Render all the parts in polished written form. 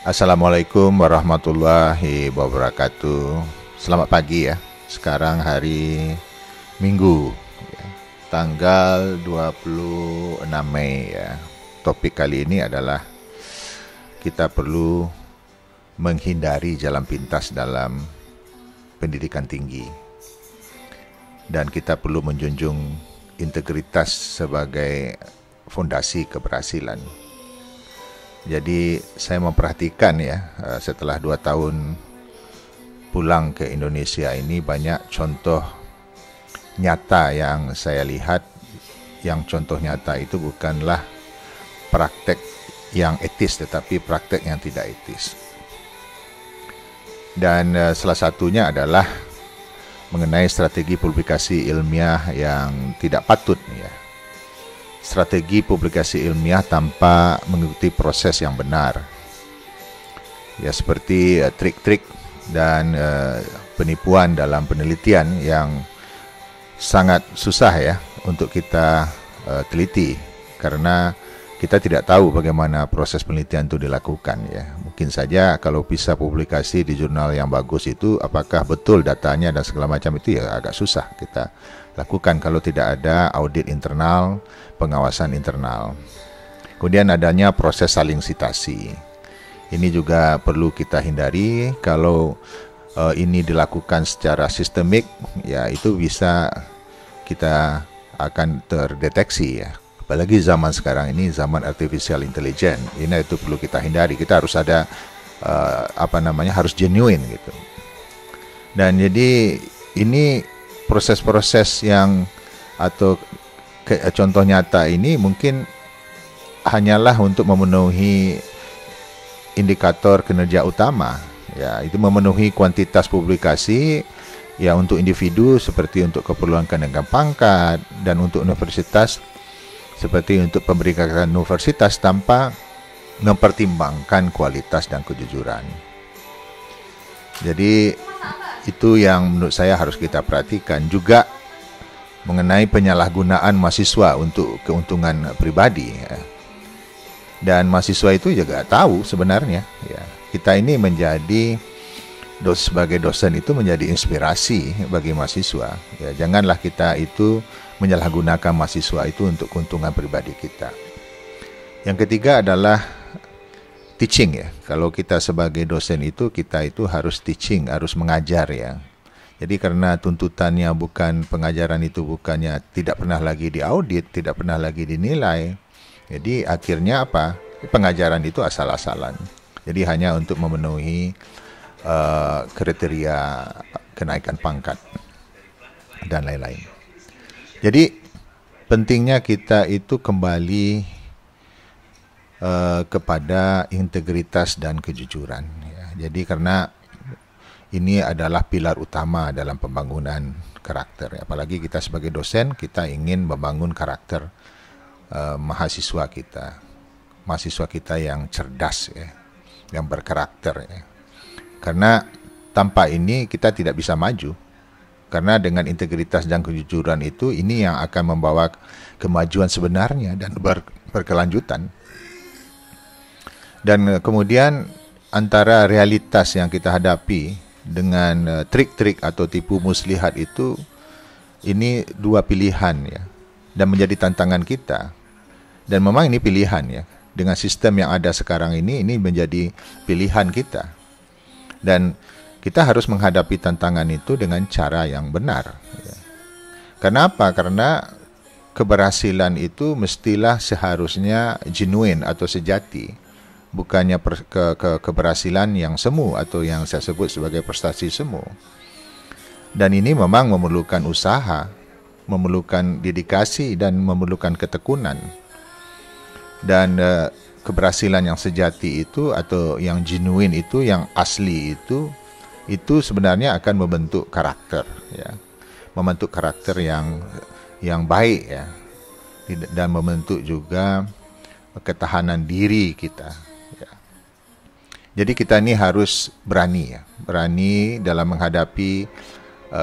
Assalamualaikum warahmatullahi wabarakatuh. Selamat pagi ya. Sekarang hari Minggu ya, tanggal 26 Mei ya. Topik kali ini adalah kita perlu menghindari jalan pintas dalam pendidikan tinggi. Dan kita perlu menjunjung integritas sebagai fondasi keberhasilan. Jadi saya memperhatikan ya, setelah 2 tahun pulang ke Indonesia ini banyak contoh nyata yang saya lihat. Yang contoh nyata itu bukanlah praktek yang etis, tetapi praktek yang tidak etis. Dan salah satunya adalah mengenai strategi publikasi ilmiah yang tidak patut ya. Strategi publikasi ilmiah tanpa mengikuti proses yang benar. Ya, seperti trik-trik dan penipuan dalam penelitian yang sangat susah ya untuk kita teliti, karena kita tidak tahu bagaimana proses penelitian itu dilakukan ya. Mungkin saja kalau bisa publikasi di jurnal yang bagus itu, apakah betul datanya dan segala macam itu ya agak susah kita lakukan kalau tidak ada audit internal, pengawasan internal. Kemudian adanya proses saling sitasi. Ini juga perlu kita hindari. Kalau ini dilakukan secara sistemik, ya itu bisa kita akan terdeteksi ya. Apalagi zaman sekarang ini zaman artificial intelligence. Ini itu perlu kita hindari. Kita harus ada harus genuine gitu. Dan jadi ini proses-proses yang atau contoh nyata ini mungkin hanyalah untuk memenuhi indikator kinerja utama ya, itu memenuhi kuantitas publikasi ya untuk individu seperti untuk keperluan kenaikan pangkat, dan untuk universitas seperti untuk pemberitahuan universitas tanpa mempertimbangkan kualitas dan kejujuran. Jadi itu yang menurut saya harus kita perhatikan. Juga mengenai penyalahgunaan mahasiswa untuk keuntungan pribadi ya. Dan mahasiswa itu juga tahu sebenarnya ya, kita ini menjadi sebagai dosen itu menjadi inspirasi bagi mahasiswa ya. Janganlah kita itu menyalahgunakan mahasiswa itu untuk keuntungan pribadi kita. Yang ketiga adalah teaching ya. Kalau kita sebagai dosen itu, kita itu harus teaching, harus mengajar ya. Jadi karena tuntutannya bukan pengajaran itu bukannya tidak pernah lagi diaudit, tidak pernah lagi dinilai. Jadi akhirnya apa? Pengajaran itu asal-asalan. Jadi hanya untuk memenuhi kriteria kenaikan pangkat dan lain-lain. Jadi pentingnya kita itu kembali kepada integritas dan kejujuran ya. Jadi karena ini adalah pilar utama dalam pembangunan karakter ya. Apalagi kita sebagai dosen, kita ingin membangun karakter mahasiswa kita yang cerdas ya, yang berkarakter ya. Karena tanpa ini kita tidak bisa maju. Karena dengan integritas dan kejujuran itu, ini yang akan membawa kemajuan sebenarnya dan berkelanjutan. Dan kemudian antara realitas yang kita hadapi dengan trik-trik atau tipu muslihat itu, ini dua pilihan ya, dan menjadi tantangan kita. Dan memang ini pilihan ya, dengan sistem yang ada sekarang ini menjadi pilihan kita. Dan kita harus menghadapi tantangan itu dengan cara yang benar ya. Kenapa? Karena keberhasilan itu mestilah seharusnya genuine atau sejati. Bukannya keberhasilan yang semu atau yang saya sebut sebagai prestasi semu. Dan ini memang memerlukan usaha, memerlukan dedikasi dan memerlukan ketekunan. Dan keberhasilan yang sejati itu atau yang genuine itu, yang asli itu sebenarnya akan membentuk karakter ya. Membentuk karakter yang baik ya. Dan membentuk juga ketahanan diri kita. Jadi kita ini harus berani ya, berani dalam menghadapi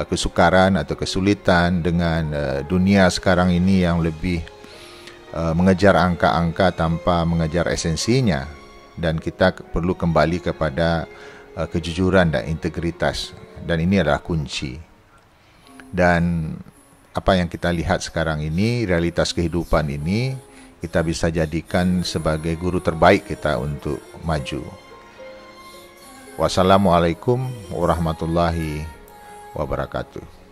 kesukaran atau kesulitan dengan dunia sekarang ini yang lebih mengejar angka-angka tanpa mengejar esensinya. dan kita perlu kembali kepada kejujuran dan integritas, dan ini adalah kunci. Dan apa yang kita lihat sekarang ini, realitas kehidupan ini, kita bisa jadikan sebagai guru terbaik kita untuk maju. Wassalamualaikum warahmatullahi wabarakatuh.